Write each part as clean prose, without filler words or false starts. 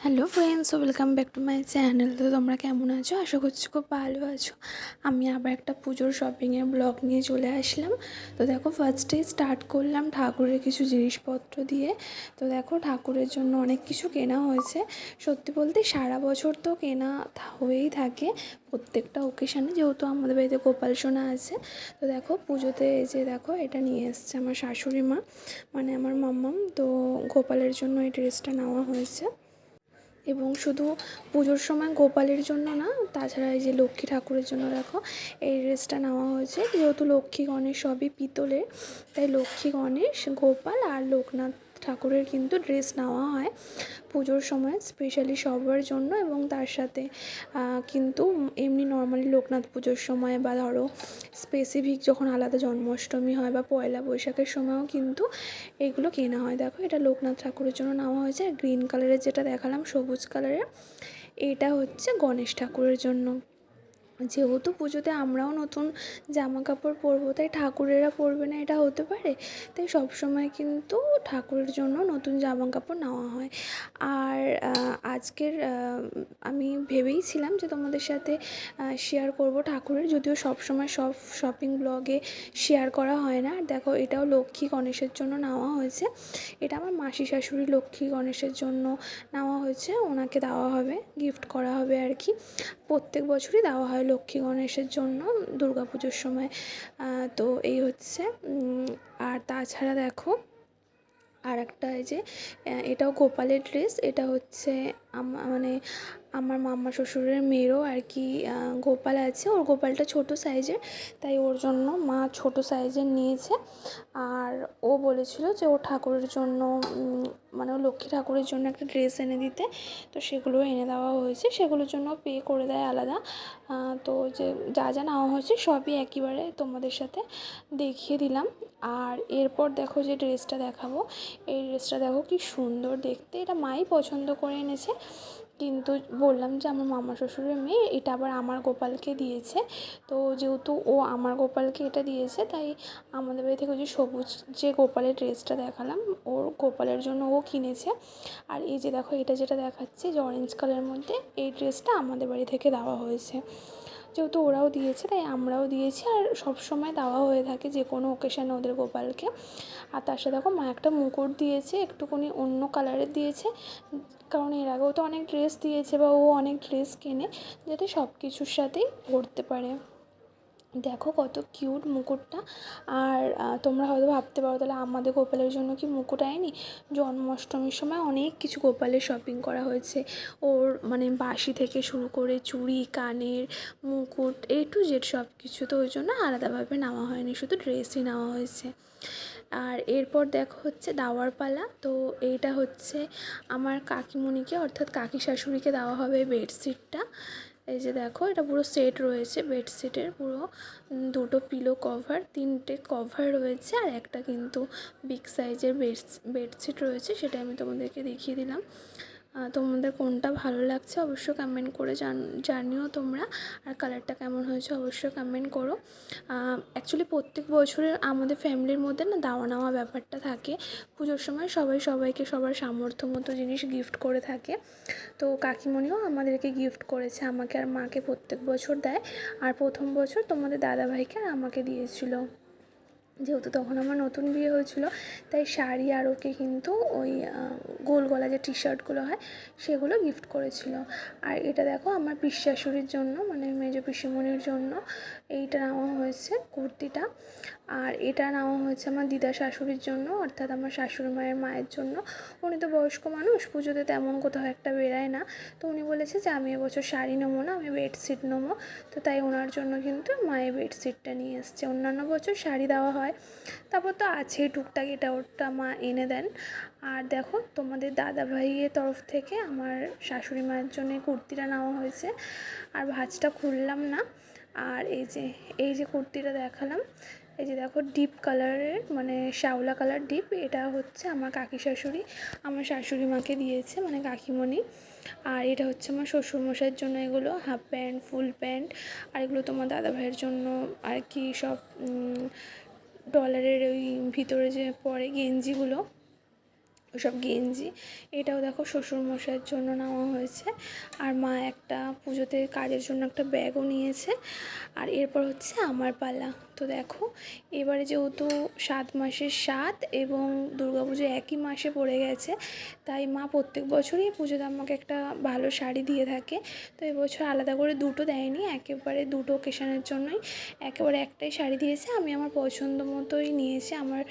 Hello friends, welcome back to my channel. তো তোমরা কেমন আছো? আশা করছি খুব ভালো আছো। আমি আবার একটা পুজোর শপিংয়ের ব্লগ নিয়ে চলে আসলাম। তো দেখো, ফার্স্টেই স্টার্ট করলাম ঠাকুরের কিছু জিনিসপত্র দিয়ে। তো দেখো, ঠাকুরের জন্য অনেক কিছু কেনা হয়েছে। সত্যি বলতে সারা বছর তো কেনা হয়েই থাকে প্রত্যেকটা ওকেশানে, যেহেতু আমাদের বাড়িতে গোপাল সোনা আছে। তো দেখো, পুজোতে এই যে দেখো, এটা নিয়ে এসছে আমার শাশুড়ি মা, মানে আমার মাম্মাম। তো গোপালের জন্য এই ড্রেসটা নেওয়া হয়েছে। এবং শুধু পুজোর সময় গোপালের জন্য না, তাছাড়া এই যে লক্ষ্মী ঠাকুরের জন্য দেখো এই ড্রেসটা নেওয়া হয়েছে। যেহেতু লক্ষ্মী গণেশ সবই পিতলের, তাই লক্ষ্মী গণেশ গোপাল আর লোকনাথ ঠাকুরের কিন্তু ড্রেস নেওয়া হয় পুজোর সময় স্পেশালি সবার জন্য। এবং তার সাথে কিন্তু এমনি নর্মালি লোকনাথ পুজোর সময় বা ধরো স্পেসিফিক যখন আলাদা জন্মাষ্টমী হয় বা পয়লা বৈশাখের সময়ও কিন্তু এগুলো কেনা হয়। দেখো, এটা লোকনাথ ঠাকুরের জন্য নেওয়া হয়েছে। আর গ্রিন কালারের যেটা দেখালাম সবুজ কালারের, এটা হচ্ছে গণেশ ঠাকুরের জন্য। যেহেতু পুজোতে আমরাও নতুন জামা কাপড় পরবো, তাই ঠাকুরেরা পরবে না এটা হতে পারে? তাই সবসময় কিন্তু ঠাকুরের জন্য নতুন জামা কাপড় নেওয়া হয়। আর আজকের আমি ভেবেইছিলাম যে তোমাদের সাথে শেয়ার করব ঠাকুরের, যদিও সবসময় সব শপিং ব্লগে শেয়ার করা হয় না। আর দেখো, এটাও লক্ষ্মী গণেশের জন্য নেওয়া হয়েছে। এটা আমার মাসি শাশুড়ি লক্ষ্মী গণেশের জন্য নেওয়া হয়েছে, ওনাকে দেওয়া হবে, গিফট করা হবে আর কি। প্রত্যেক বছরই দেওয়া হয় লক্ষ্মী গণেশের জন্য দুর্গা পুজোর সময়। তো এই হচ্ছে। আর তাছাড়া দেখো, আর একটা এই যে এটাও গোপালের ড্রেস। এটা হচ্ছে মানে আমার মাম্মা শ্বশুরের মেয়েরও আর কি গোপাল আছে। ওর গোপালটা ছোট সাইজের, তাই ওর জন্য মা ছোট সাইজের নিয়েছে। আর ও বলেছিল যে ও ঠাকুরের জন্য মানে ও লক্ষ্মী ঠাকুরের জন্য একটা ড্রেস এনে দিতে। তো সেগুলো এনে দেওয়া হয়েছে, সেগুলোর জন্য পে করে দেয় আলাদা। তো যে যা যা নেওয়া হয়েছে সবই একেবারে তোমাদের সাথে দেখিয়ে দিলাম। আর এরপর দেখো, যে ড্রেসটা দেখাবো, এই ড্রেসটা দেখো কি সুন্দর দেখতে। এটা মাই পছন্দ করে এনেছে, কিন্তু বললাম যে আমার মামা শ্বশুরের মেয়ে এটা আবার আমার গোপালকে দিয়েছে। তো যেহেতু ও আমার গোপালকে এটা দিয়েছে, তাই আমাদের বাড়ি থেকে ওই যে সবুজ যে গোপালের ড্রেসটা দেখালাম, ওর গোপালের জন্য ও কিনেছে। আর এই যে দেখো, এটা যেটা দেখাচ্ছে যে অরেঞ্জ কালারের মধ্যে, এই ড্রেসটা আমাদের বাড়ি থেকে দেওয়া হয়েছে। যেহেতু ওরাও দিয়েছে তাই আমরাও দিয়েছি, আর সব সময় দেওয়া হয়ে থাকে যে কোনো ওকেশানে ওদের গোপালকে। আর তার সাথে দেখো, মা একটা মুকুট দিয়েছে, একটুখানি অন্য কালারের দিয়েছে, কারণ এর আগেও তো অনেক ড্রেস দিয়েছে বা ও অনেক ড্রেস কেনে, যাতে সব কিছুর সাথেই পরতে পারে। দেখো কত কিউট মুকুটটা। আর তোমরা হয়তো ভাবতে পারো, তাহলে আমাদের গোপালের জন্য কি মুকুট আয়নি? জন্মাষ্টমীর সময় অনেক কিছু গোপালের শপিং করা হয়েছে। ওর মানে বাঁশি থেকে শুরু করে চুড়ি, কানের, মুকুট, এ টু জেড সব কিছু। তো ওই জন্য আলাদাভাবে নেওয়া হয়নি, শুধু ড্রেসই নেওয়া হয়েছে। আর এরপর দেখো হচ্ছে দাওয়ার পালা। তো এইটা হচ্ছে আমার কাকিমণিকে, অর্থাৎ কাকি শাশুড়িকে দেওয়া হবে বেডশিটটা। এই যে দেখো, এটা পুরো সেট রয়েছে বেডশিটের, পুরো দুটো পিলো কভার, তিনটে কভার রয়েছে, আর একটা কিন্তু বিগ সাইজের বেডশিট রয়েছে। সেটা আমি তোমাদেরকে দেখিয়ে দিলাম। তোমাদের কোনটা ভালো লাগছে অবশ্যই কমেন্ট করে জানিও তোমরা। আর কালারটা কেমন হয়েছে অবশ্যই কমেন্ট করো। অ্যাকচুয়ালি প্রত্যেক বছরের আমাদের ফ্যামিলির মধ্যে না দেওয়া নেওয়া ব্যাপারটা থাকে। পুজোর সময় সবাই সবাইকে সবার সামর্থ্য মতো জিনিস গিফট করে থাকে। তো কাকিমণিও আমাদেরকে গিফট করেছে, আমাকে আর মাকে প্রত্যেক বছর দেয়। আর প্রথম বছর তোমাদের দাদাভাইকে আর আমাকে দিয়েছিল, যেহেতু তখন আমার নতুন বিয়ে হয়েছিল। তাই শাড়ি আর ওকে কিন্তু ওই গোল গলা যে টি শার্টগুলো হয় সেগুলো গিফট করেছিল। আর এটা দেখো, আমার পিসশাশুড়ির জন্য, মানে মেজ পিসিমণির জন্য এইটা নেওয়া হয়েছে কুর্তিটা। আর এটা নেওয়া হয়েছে আমার দিদা শাশুড়ির জন্য, অর্থাৎ আমার শাশুড়ি মায়ের মায়ের জন্য। উনি তো বয়স্ক মানুষ, পুজোতে তেমন কোথাও একটা বেরায় না। তো উনি বলেছে যে আমি এবছর শাড়ি নেবো না, আমি বেডশিট নেবো। তো তাই ওনার জন্য কিন্তু মায়ের বেডশিটটা নিয়ে এসছে। অন্যান্য বছর শাড়ি দেওয়া হয়, তারপর তো আছেই টুকটাক এটা ওটা মা এনে দেন। আর দেখো, তোমাদের দাদা ভাইয়ের তরফ থেকে আমার শাশুড়ি মায়ের জন্য কুর্তিটা নেওয়া হয়েছে। আর ভাঁজটা খুললাম না। আর এই যে কুর্তিটা দেখালাম, এই যে দেখো ডিপ কালারের, মানে শ্যাওলা কালার ডিপ, এটা হচ্ছে আমার কাকি শাশুড়ি আমার শাশুড়ি মাকে দিয়েছে, মানে কাকিমণি। আর এটা হচ্ছে আমার শ্বশুরমশাইয়ের জন্য, এগুলো হাফ প্যান্ট, ফুল প্যান্ট। আর এগুলো তোমার দাদা ভাইয়ের জন্য আর কি সব ডলারের ওই ভিতরে যে পরে গেঞ্জিগুলো, ওসব গেঞ্জি। এটাও দেখো শ্বশুরমশাইয়ের জন্য নেওয়া হয়েছে। আর মা একটা পুজোতে কাজের জন্য একটা ব্যাগও নিয়েছে। আর এরপর হচ্ছে আমার পালা। তো দেখো এবারে যেহেতু 7 মাসের 7 এবং দুর্গাপুজো একই মাসে পড়ে গেছে, তাই মা প্রত্যেক বছরই পুজোতে আমাকে একটা ভালো শাড়ি দিয়ে থাকে। তো এবছর আলাদা করে দুটো দেয়নি, একেবারে দুটো অকেশনের জন্যই একেবারে একটাই শাড়ি দিয়েছে। আমি আমার পছন্দ মতোই নিয়েছি, আমার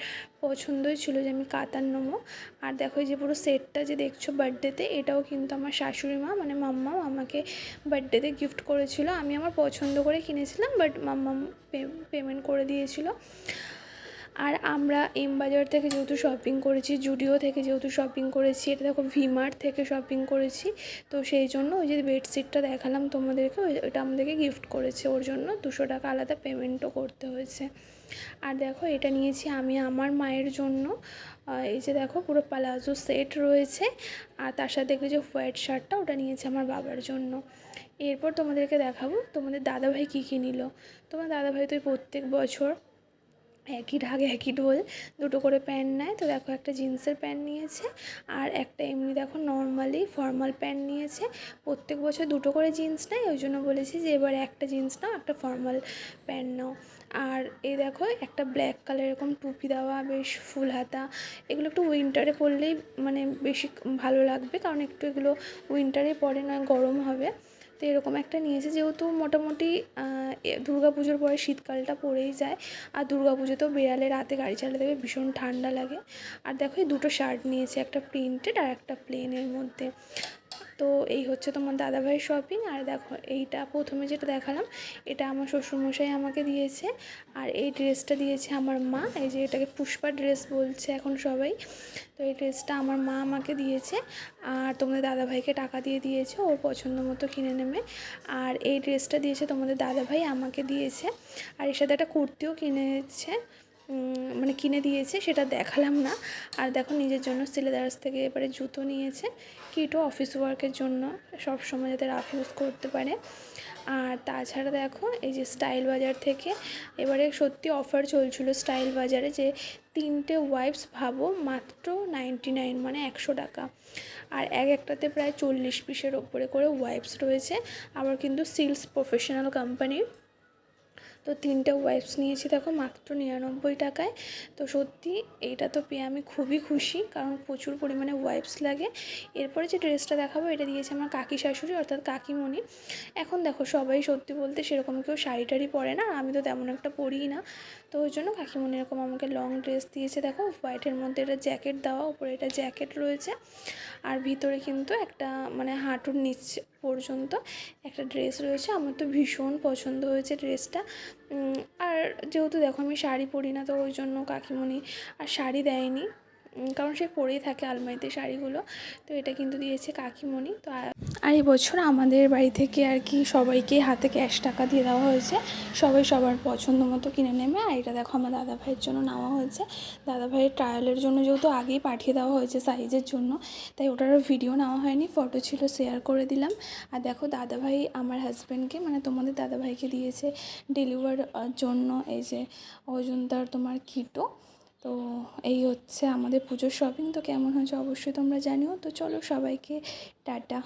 পছন্দই ছিল যে আমি কাতার নেবো। আর দেখো এই যে পুরো সেটটা যে দেখছো বার্থডেতে, এটাও কিন্তু আমার শাশুড়ি মা মানে মাম্মাও আমাকে বার্থডেতে গিফট করেছিল। আমি আমার পছন্দ করে কিনেছিলাম, বাট মাম্মাম পেমেন্ট করে দিয়েছিল। আর আমরা এম বাজার থেকে যেহেতু শপিং করেছি, জুডিও থেকে যেহেতু শপিং করেছি, এটা দেখো ভিমার্ট থেকে শপিং করেছি, তো সেই জন্য ওই যে বেডশিটটা দেখালাম তোমাদেরকে, ওইটা আমাদেরকে গিফট করেছে, ওর জন্য 200 টাকা আলাদা পেমেন্টও করতে হয়েছে। আর দেখো এটা নিয়েছি আমি আমার মায়ের জন্য। এই যে দেখো পুরো পালাজো সেট রয়েছে, আর তার সাথে দেখলে যে হোয়াইট শার্টটা, ওটা নিয়েছে আমার বাবার জন্য। এরপর তোমাদেরকে দেখাবো তোমাদের দাদাভাই কী কী নিল। তোমার দাদাভাই তো প্রত্যেক বছর একই ঢাক একই ঢোল দুটো করে প্যান্ট নেয়। তো দেখো একটা জিন্সের প্যান্ট নিয়েছে, আর একটা এমনি দেখো নর্মালি ফর্মাল প্যান্ট নিয়েছে। প্রত্যেক বছর দুটো করে জিন্স নেয়, ওই জন্য বলেছি যে এবার একটা জিন্স নাও, একটা ফর্মাল প্যান্ট নাও। আর এই দেখো একটা ব্ল্যাক কালার এরকম টুপি দেওয়া বেশ ফুল হাতা, এগুলো একটু উইন্টারে পরলেই মানে বেশি ভালো লাগবে, কারণ একটু এগুলো উইন্টারে পরে নয় গরম হবে। তো এরকম একটা নিয়েছে, যেহেতু মোটামুটি দুর্গা পুজোর পরে শীতকালটা পড়েই যায়, আর দুর্গা পুজোতেও বেরালে রাতে গাড়ি চালাতে দেবে, ভীষণ ঠান্ডা লাগে। আর দেখো এই দুটো শার্ট নিয়েছে, একটা প্রিন্টেড আর একটা প্লেনের মধ্যে। তো এই হচ্ছে তোমার দাদাভাইয়ের শপিং। আর দেখো এইটা প্রথমে যেটা দেখালাম, এটা আমার শ্বশুরমশাই আমাকে দিয়েছে। আর এই ড্রেসটা দিয়েছে আমার মা, এই যে এটাকে পুষ্পা ড্রেস বলছে এখন সবাই। তো এই ড্রেসটা আমার মা আমাকে দিয়েছে, আর তোমাদের দাদাভাইকে টাকা দিয়ে দিয়েছে, ওর পছন্দ মতো কিনে নেবে। আর এই ড্রেসটা দিয়েছে তোমাদের দাদাভাই আমাকে দিয়েছে, আর এর সাথে একটা কুর্তিও কিনেছে, মানে কিনে দিয়েছে, সেটা দেখালাম না। আর দেখো নিজের জন্য সিলেদার্স থেকে এবারে জুতো নিয়েছে, কিটো অফিস ওয়ার্কের জন্য, সব সময় যাতে রাফ ইউজ করতে পারে। আর তাছাড়া দেখো এই যে স্টাইল বাজার থেকে এবারে সত্যি অফার চলছিলো স্টাইল বাজারে, যে 3টে ওয়াইপস ভাবো মাত্র 99, মানে 100 টাকা। আর একটাতে প্রায় 40 পিসের ওপরে করে ওয়াইপস রয়েছে, আবার কিন্তু সিলস প্রফেশনাল কোম্পানির। তো 3টে ওয়াইপস নিয়েছি দেখো মাত্র 99 টাকায়। তো সত্যি এইটা তো পেয়ে আমি খুবই খুশি, কারণ প্রচুর পরিমাণে ওয়াইপস লাগে। এরপরে যে ড্রেসটা দেখাবো, এটা দিয়েছে আমার কাকি শাশুড়ি অর্থাৎ কাকিমণি। এখন দেখো সবাই সত্যি বলতে সেরকম কেউ শাড়ি টাড়ি পরে না, আমি তো তেমন একটা পরিই না, তো ওই জন্য কাকিমণি এরকম আমাকে লং ড্রেস দিয়েছে। দেখো হোয়াইটের মধ্যে এটা জ্যাকেট দেওয়া, উপরে এটা জ্যাকেট রয়েছে, আর ভিতরে কিন্তু একটা মানে হাঁটুর নিচ পর্যন্ত একটা ড্রেস রয়েছে। আমার তো ভীষণ পছন্দ হয়েছে ড্রেসটা। আর যেহেতু দেখো আমি শাড়ি পরি না, তো ওই জন্য কাকিমণি আর শাড়ি দেয়নি, কারণ সে পরেই থাকে আলমারিতে শাড়িগুলো। তো এটা কিন্তু দিয়েছে কাকিমণি। তো আর এই বছর আমাদের বাড়ি থেকে আর কি সবাইকে হাতে ক্যাশ টাকা দিয়ে দেওয়া হয়েছে, সবাই সবার পছন্দ মতো কিনে নেবে। আর এটা দেখো আমার দাদাভাইয়ের জন্য নেওয়া হয়েছে, দাদাভাইয়ের ট্রায়ালের জন্য যেহেতু আগেই পাঠিয়ে দেওয়া হয়েছে সাইজের জন্য, তাই ওটারও ভিডিও নেওয়া হয়নি, ফটো ছিল শেয়ার করে দিলাম। আর দেখো দাদাভাই আমার হাজব্যান্ডকে মানে তোমাদের দাদাভাইকে দিয়েছে ডেলিভার জন্য এই যে অজন্তার তোমার কিটো। তো এই হচ্ছে আমাদের পুজোর শপিং। তো কেমন হয়েছে অবশ্যই তোমরা জানিও। তো চলো সবাইকে টাটা।